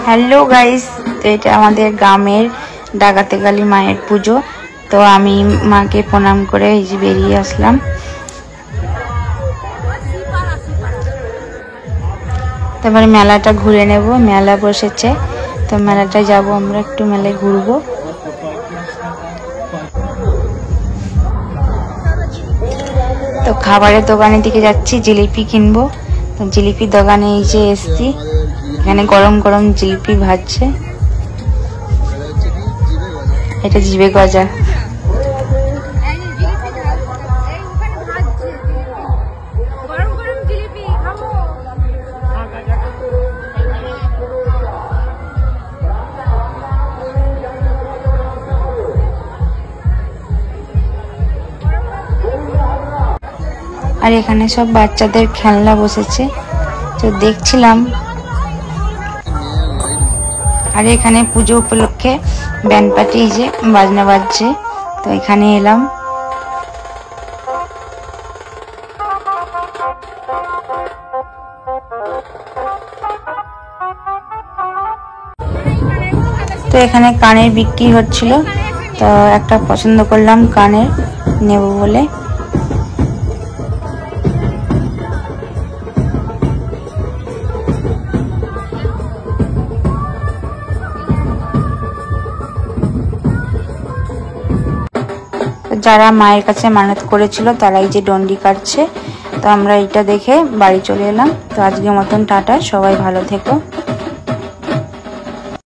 Hello guys, তো এটা আমাদের গ্রামের ডাকাতে কালী মায়ের পুজো। তো আমি মাকে প্রণাম করে এই যে বেরিয়ে আসলাম। তারপরে মেলাটা ঘুরে নেব, মেলা বসেছে তো মেলাটা যাব, আমরা একটু মেলায় ঘুরবো। তো খাবারের দোকানের দিকে যাচ্ছি, জিলিপি কিনবো। তো জিলিপির দোকানে এই যে এসছি, এখানে গরম গরম জিলিপি ভাজছে, এটা জিভে গজা। আর এখানে সব বাচ্চাদের খেলনা বসেছে, তো দেখছিলাম। আর এখানে পুজো উপলক্ষে ব্যান্ড পার্টি যে বাজনা বাজছে, তো এখানে এলাম। তো এখানে কানের বিক্রি হচ্ছিল, তো একটা পছন্দ করলাম কানের নেব বলে। যারা মায়ের কাছে মানত করেছিল তারাই যে ডন্ডি কাটছে, তো আমরা এটা দেখে বাড়ি চলে এলাম। তো আজকের মতন টাটা, সবাই ভালো থেকো।